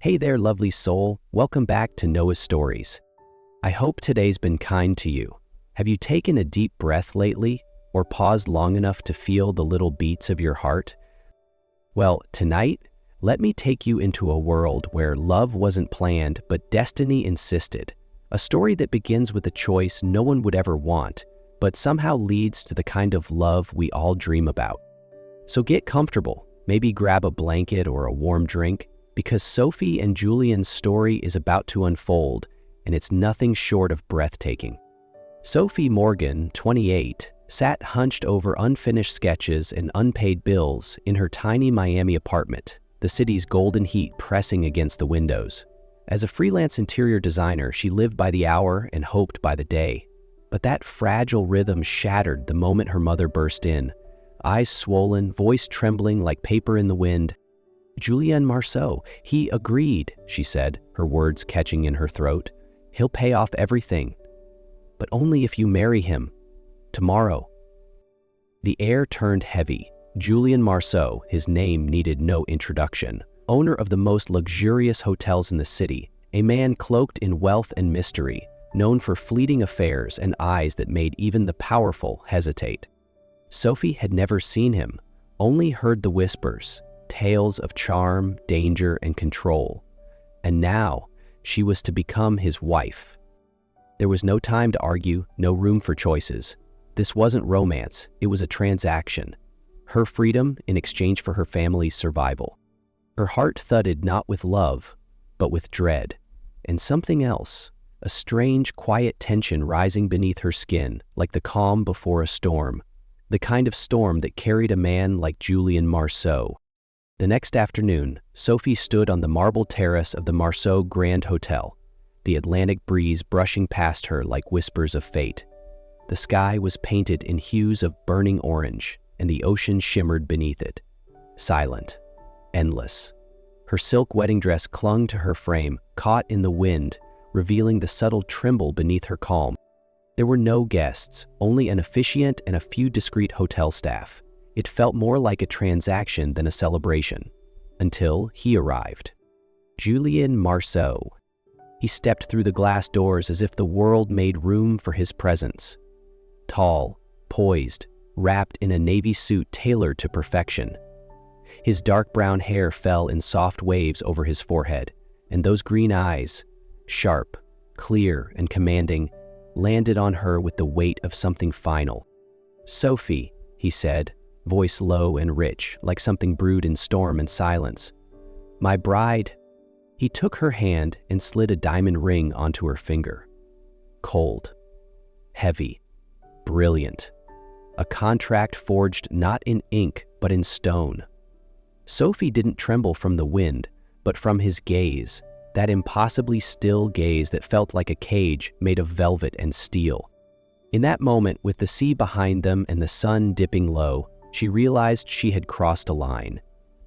Hey there, lovely soul. Welcome back to Noah's Stories. I hope today's been kind to you. Have you taken a deep breath lately, or paused long enough to feel the little beats of your heart? Well, tonight, let me take you into a world where love wasn't planned, but destiny insisted. A story that begins with a choice no one would ever want, but somehow leads to the kind of love we all dream about. So get comfortable, maybe grab a blanket or a warm drink, because Sophie and Julian's story is about to unfold, and it's nothing short of breathtaking. Sophie Morgan, 28, sat hunched over unfinished sketches and unpaid bills in her tiny Miami apartment, the city's golden heat pressing against the windows. As a freelance interior designer, she lived by the hour and hoped by the day. But that fragile rhythm shattered the moment her mother burst in, eyes swollen, voice trembling like paper in the wind. "Julian Marceau, he agreed," she said, her words catching in her throat. "He'll pay off everything. But only if you marry him. Tomorrow." The air turned heavy. Julian Marceau, his name needed no introduction, owner of the most luxurious hotels in the city, a man cloaked in wealth and mystery, known for fleeting affairs and eyes that made even the powerful hesitate. Sophie had never seen him, only heard the whispers, tales of charm, danger, and control. And now, she was to become his wife. There was no time to argue, no room for choices. This wasn't romance, it was a transaction. Her freedom in exchange for her family's survival. Her heart thudded not with love, but with dread. And something else, a strange, quiet tension rising beneath her skin, like the calm before a storm. The kind of storm that carried a man like Julian Marceau. The next afternoon, Sophie stood on the marble terrace of the Marceau Grand Hotel, the Atlantic breeze brushing past her like whispers of fate. The sky was painted in hues of burning orange, and the ocean shimmered beneath it. Silent, endless. Her silk wedding dress clung to her frame, caught in the wind, revealing the subtle tremble beneath her calm. There were no guests, only an officiant and a few discreet hotel staff. It felt more like a transaction than a celebration, until he arrived. Julian Marceau. He stepped through the glass doors as if the world made room for his presence. Tall, poised, wrapped in a navy suit tailored to perfection. His dark brown hair fell in soft waves over his forehead, and those green eyes, sharp, clear, and commanding, landed on her with the weight of something final. "Sophie," he said, voice low and rich, like something brewed in storm and silence. "My bride." He took her hand and slid a diamond ring onto her finger. Cold, heavy, brilliant. A contract forged not in ink, but in stone. Sophie didn't tremble from the wind, but from his gaze, that impossibly still gaze that felt like a cage made of velvet and steel. In that moment, with the sea behind them and the sun dipping low, she realized she had crossed a line,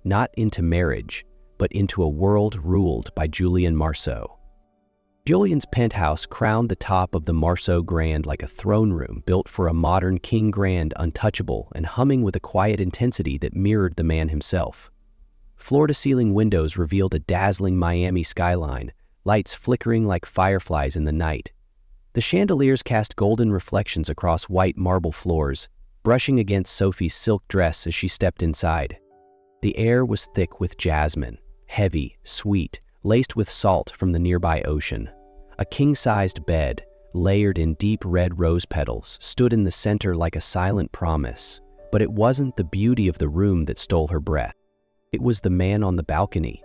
not into marriage, but into a world ruled by Julian Marceau. Julian's penthouse crowned the top of the Marceau Grand like a throne room built for a modern king grand, untouchable and humming with a quiet intensity that mirrored the man himself. Floor-to-ceiling windows revealed a dazzling Miami skyline, lights flickering like fireflies in the night. The chandeliers cast golden reflections across white marble floors, brushing against Sophie's silk dress as she stepped inside. The air was thick with jasmine, heavy, sweet, laced with salt from the nearby ocean. A king-sized bed, layered in deep red rose petals, stood in the center like a silent promise. But it wasn't the beauty of the room that stole her breath. It was the man on the balcony.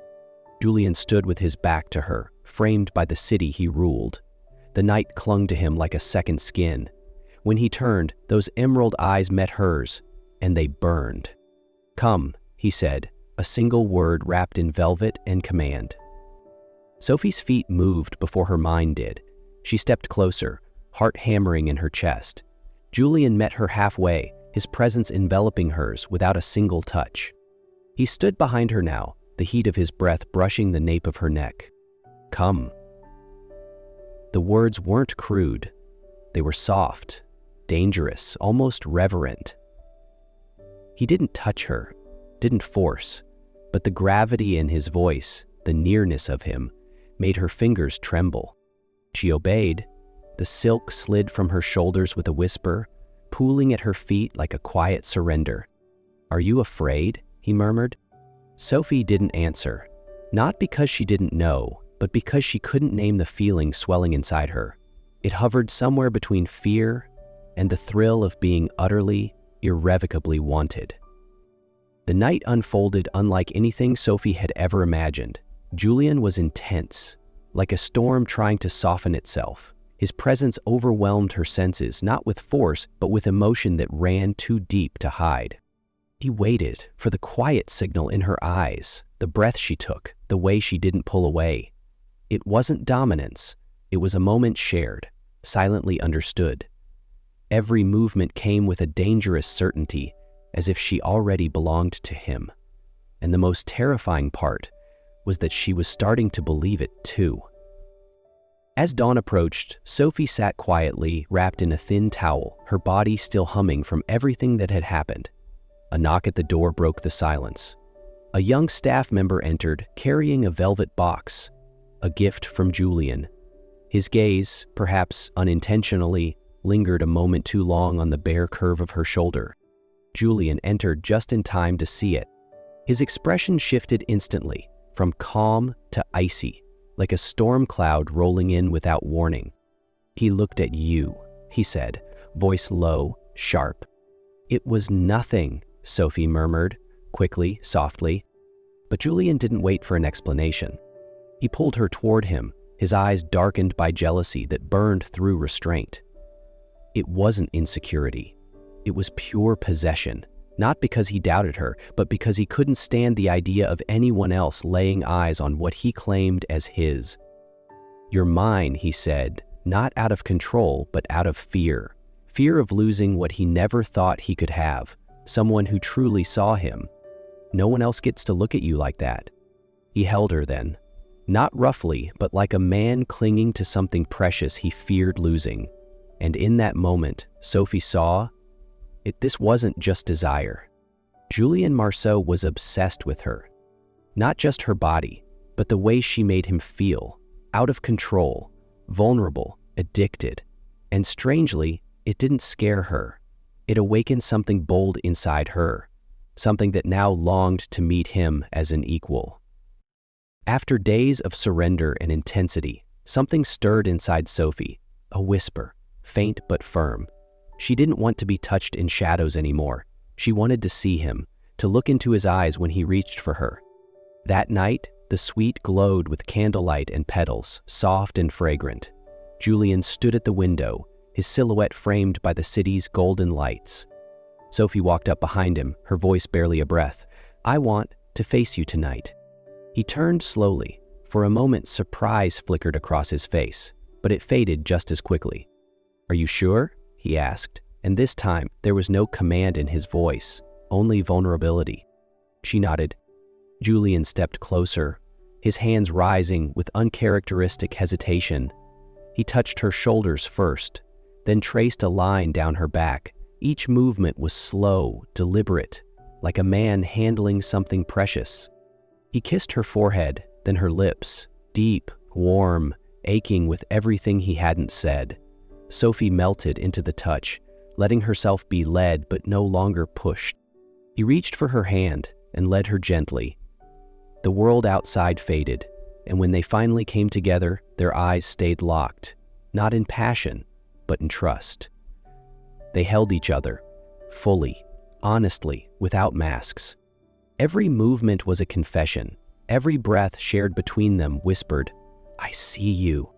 Julian stood with his back to her, framed by the city he ruled. The night clung to him like a second skin. When he turned, those emerald eyes met hers, and they burned. "Come," he said, a single word wrapped in velvet and command. Sophie's feet moved before her mind did. She stepped closer, heart hammering in her chest. Julian met her halfway, his presence enveloping hers without a single touch. He stood behind her now, the heat of his breath brushing the nape of her neck. "Come." The words weren't crude. They were soft, dangerous, almost reverent. He didn't touch her, didn't force, but the gravity in his voice, the nearness of him, made her fingers tremble. She obeyed. The silk slid from her shoulders with a whisper, pooling at her feet like a quiet surrender. "Are you afraid?" he murmured. Sophie didn't answer, not because she didn't know, but because she couldn't name the feeling swelling inside her. It hovered somewhere between fear and the thrill of being utterly, irrevocably wanted. The night unfolded unlike anything Sophie had ever imagined. Julian was intense, like a storm trying to soften itself. His presence overwhelmed her senses, not with force, but with emotion that ran too deep to hide. He waited for the quiet signal in her eyes, the breath she took, the way she didn't pull away. It wasn't dominance. It was a moment shared, silently understood. Every movement came with a dangerous certainty, as if she already belonged to him. And the most terrifying part was that she was starting to believe it too. As dawn approached, Sophie sat quietly, wrapped in a thin towel, her body still humming from everything that had happened. A knock at the door broke the silence. A young staff member entered, carrying a velvet box, a gift from Julian. His gaze, perhaps unintentionally, lingered a moment too long on the bare curve of her shoulder. Julian entered just in time to see it. His expression shifted instantly, from calm to icy, like a storm cloud rolling in without warning. "He looked at you," he said, voice low, sharp. "It was nothing," Sophie murmured, quickly, softly. But Julian didn't wait for an explanation. He pulled her toward him, his eyes darkened by jealousy that burned through restraint. It wasn't insecurity. It was pure possession, not because he doubted her, but because he couldn't stand the idea of anyone else laying eyes on what he claimed as his. "You're mine," he said, not out of control, but out of fear. Fear of losing what he never thought he could have, someone who truly saw him. "No one else gets to look at you like that." He held her then, not roughly, but like a man clinging to something precious he feared losing. And in that moment, Sophie saw this wasn't just desire. Julian Marceau was obsessed with her. Not just her body, but the way she made him feel, out of control, vulnerable, addicted. And strangely, it didn't scare her. It awakened something bold inside her, something that now longed to meet him as an equal. After days of surrender and intensity, something stirred inside Sophie, a whisper, faint but firm. She didn't want to be touched in shadows anymore. She wanted to see him, to look into his eyes when he reached for her. That night, the suite glowed with candlelight and petals, soft and fragrant. Julian stood at the window, his silhouette framed by the city's golden lights. Sophie walked up behind him, her voice barely a breath. "I want to face you tonight." He turned slowly. For a moment, surprise flickered across his face, but it faded just as quickly. "Are you sure?" he asked, and this time there was no command in his voice, only vulnerability. She nodded. Julian stepped closer, his hands rising with uncharacteristic hesitation. He touched her shoulders first, then traced a line down her back. Each movement was slow, deliberate, like a man handling something precious. He kissed her forehead, then her lips, deep, warm, aching with everything he hadn't said. Sophie melted into the touch, letting herself be led but no longer pushed. He reached for her hand and led her gently. The world outside faded, and when they finally came together, their eyes stayed locked, not in passion, but in trust. They held each other, fully, honestly, without masks. Every movement was a confession. Every breath shared between them whispered, "I see you."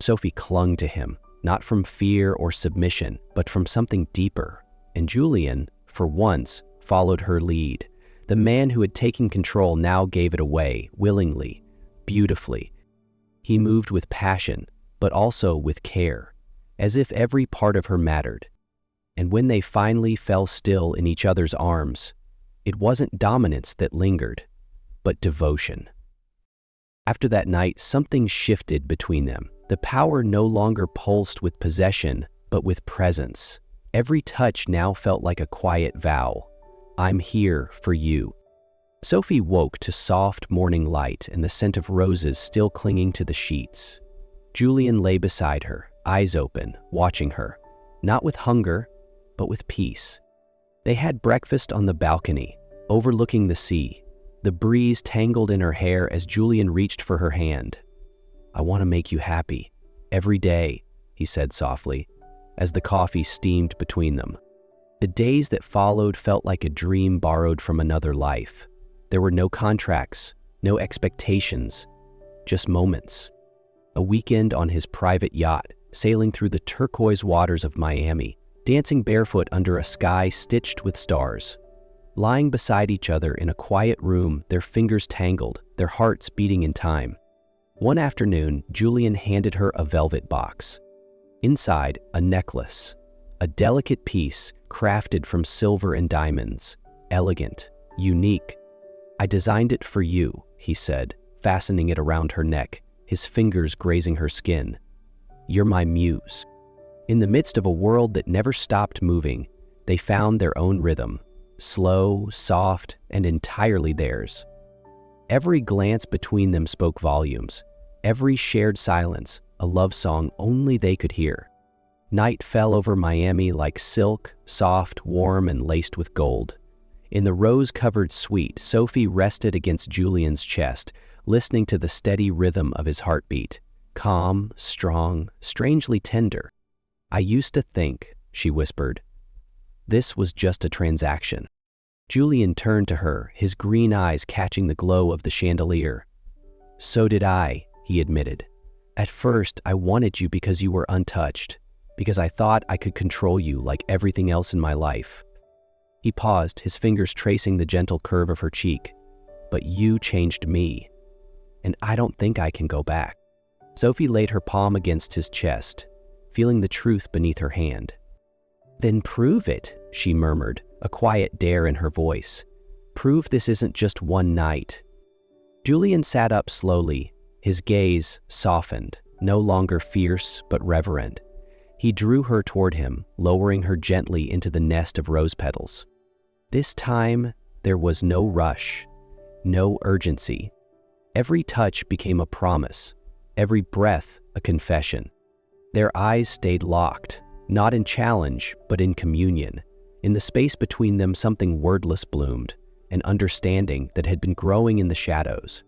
Sophie clung to him, not from fear or submission, but from something deeper. And Julian, for once, followed her lead. The man who had taken control now gave it away, willingly, beautifully. He moved with passion, but also with care, as if every part of her mattered. And when they finally fell still in each other's arms, it wasn't dominance that lingered, but devotion. After that night, something shifted between them. The power no longer pulsed with possession, but with presence. Every touch now felt like a quiet vow. "I'm here for you." Sophie woke to soft morning light and the scent of roses still clinging to the sheets. Julian lay beside her, eyes open, watching her, not with hunger, but with peace. They had breakfast on the balcony, overlooking the sea. The breeze tangled in her hair as Julian reached for her hand. "I want to make you happy, every day," he said softly, as the coffee steamed between them. The days that followed felt like a dream borrowed from another life. There were no contracts, no expectations, just moments. A weekend on his private yacht, sailing through the turquoise waters of Miami, dancing barefoot under a sky stitched with stars. Lying beside each other in a quiet room, their fingers tangled, their hearts beating in time. One afternoon, Julian handed her a velvet box. Inside, a necklace, a delicate piece crafted from silver and diamonds, elegant, unique. "I designed it for you," he said, fastening it around her neck, his fingers grazing her skin. "You're my muse." In the midst of a world that never stopped moving, they found their own rhythm, slow, soft, and entirely theirs. Every glance between them spoke volumes, every shared silence, a love song only they could hear. Night fell over Miami like silk, soft, warm, and laced with gold. In the rose-covered suite, Sophie rested against Julian's chest, listening to the steady rhythm of his heartbeat, calm, strong, strangely tender. "I used to think," she whispered, "this was just a transaction." Julian turned to her, his green eyes catching the glow of the chandelier. "So did I," he admitted. "At first, I wanted you because you were untouched, because I thought I could control you like everything else in my life." He paused, his fingers tracing the gentle curve of her cheek. "But you changed me, and I don't think I can go back." Sophie laid her palm against his chest, feeling the truth beneath her hand. "Then prove it," she murmured, a quiet dare in her voice. "Prove this isn't just one night." Julian sat up slowly, his gaze softened, no longer fierce but reverent. He drew her toward him, lowering her gently into the nest of rose petals. This time, there was no rush, no urgency. Every touch became a promise, every breath a confession. Their eyes stayed locked, not in challenge, but in communion. In the space between them, something wordless bloomed, an understanding that had been growing in the shadows.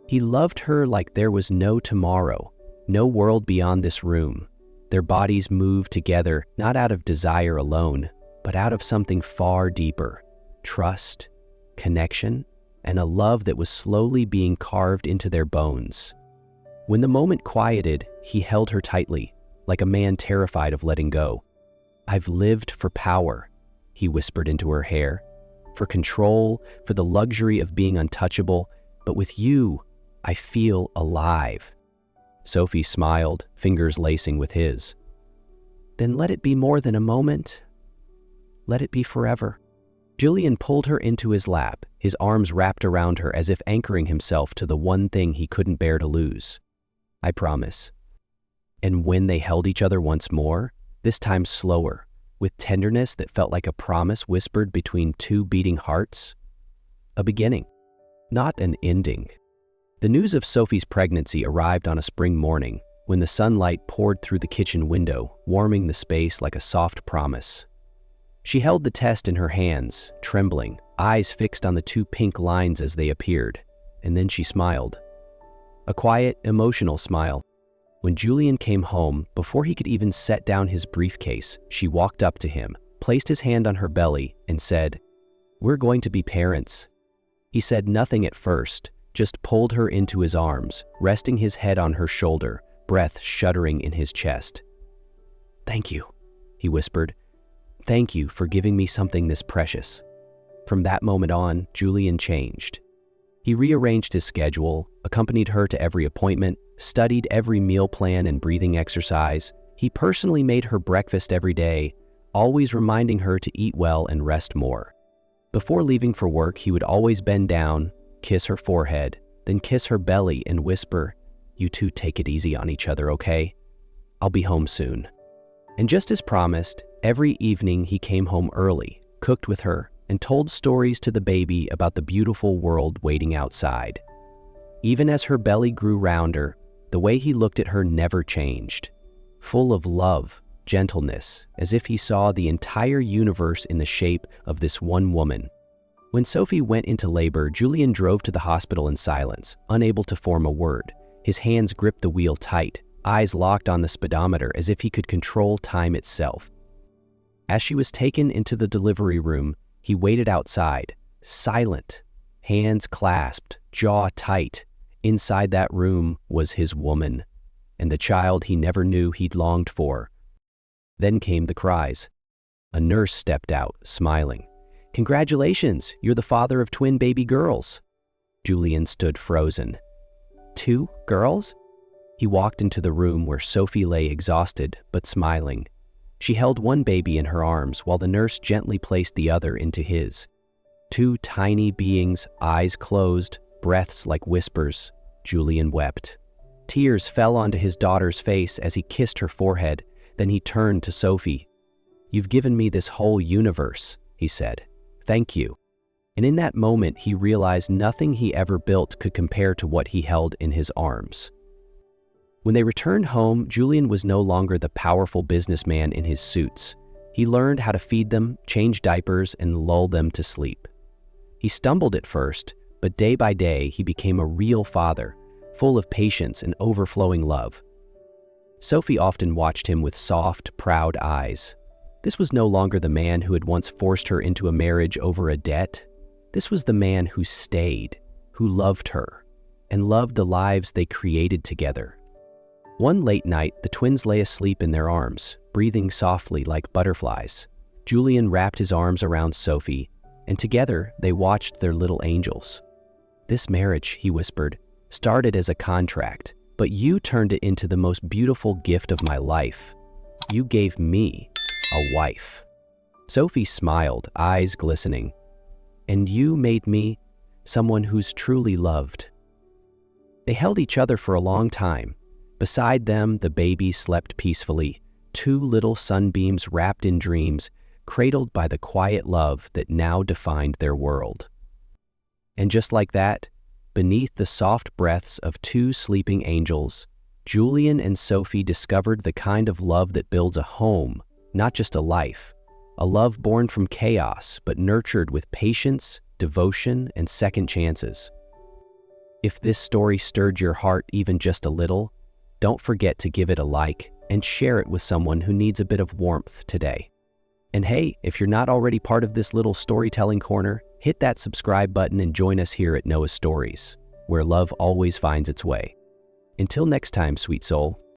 He loved her like there was no tomorrow, no world beyond this room. Their bodies moved together, not out of desire alone, but out of something far deeper: trust, connection, and a love that was slowly being carved into their bones. When the moment quieted, he held her tightly, like a man terrified of letting go. "I've lived for power," he whispered into her hair, "for control, for the luxury of being untouchable, but with you, I feel alive." Sophie smiled, fingers lacing with his. "Then let it be more than a moment. Let it be forever." Julian pulled her into his lap, his arms wrapped around her as if anchoring himself to the one thing he couldn't bear to lose. "I promise." And when they held each other once more, this time slower, with tenderness that felt like a promise whispered between two beating hearts, a beginning, not an ending. The news of Sophie's pregnancy arrived on a spring morning when the sunlight poured through the kitchen window, warming the space like a soft promise. She held the test in her hands, trembling, eyes fixed on the two pink lines as they appeared, and then she smiled. A quiet, emotional smile. When Julian came home, before he could even set down his briefcase, she walked up to him, placed his hand on her belly, and said, "We're going to be parents." He said nothing at first, just pulled her into his arms, resting his head on her shoulder, breath shuddering in his chest. "Thank you," he whispered. "Thank you for giving me something this precious." From that moment on, Julian changed. He rearranged his schedule, accompanied her to every appointment, studied every meal plan and breathing exercise. He personally made her breakfast every day, always reminding her to eat well and rest more. Before leaving for work, he would always bend down, kiss her forehead, then kiss her belly and whisper, "You two take it easy on each other, okay? I'll be home soon." And just as promised, every evening he came home early, cooked with her, and told stories to the baby about the beautiful world waiting outside. Even as her belly grew rounder, the way he looked at her never changed, full of love, gentleness, as if he saw the entire universe in the shape of this one woman. When Sophie went into labor, Julian drove to the hospital in silence, unable to form a word. His hands gripped the wheel tight, eyes locked on the speedometer as if he could control time itself. As she was taken into the delivery room, he waited outside, silent, hands clasped, jaw tight. Inside that room was his woman, and the child he never knew he'd longed for. Then came the cries. A nurse stepped out, smiling. "Congratulations, you're the father of twin baby girls." Julian stood frozen. "Two girls?" He walked into the room where Sophie lay exhausted but smiling. She held one baby in her arms while the nurse gently placed the other into his. Two tiny beings, eyes closed, breaths like whispers. Julian wept. Tears fell onto his daughter's face as he kissed her forehead. Then he turned to Sophie. "You've given me this whole universe," he said. "Thank you." And in that moment, he realized nothing he ever built could compare to what he held in his arms. When they returned home, Julian was no longer the powerful businessman in his suits. He learned how to feed them, change diapers, and lull them to sleep. He stumbled at first, but day by day, he became a real father, full of patience and overflowing love. Sophie often watched him with soft, proud eyes. This was no longer the man who had once forced her into a marriage over a debt. This was the man who stayed, who loved her, and loved the lives they created together. One late night, the twins lay asleep in their arms, breathing softly like butterflies. Julian wrapped his arms around Sophie, and together they watched their little angels. "This marriage," he whispered, "started as a contract, but you turned it into the most beautiful gift of my life. You gave me a wife." Sophie smiled, eyes glistening. "And you made me someone who's truly loved." They held each other for a long time. Beside them, the baby slept peacefully, two little sunbeams wrapped in dreams, cradled by the quiet love that now defined their world. And just like that, beneath the soft breaths of two sleeping angels, Julian and Sophie discovered the kind of love that builds a home, not just a life. A love born from chaos, but nurtured with patience, devotion, and second chances. If this story stirred your heart even just a little, don't forget to give it a like and share it with someone who needs a bit of warmth today. And hey, if you're not already part of this little storytelling corner, hit that subscribe button and join us here at Noah Stories, where love always finds its way. Until next time, sweet soul.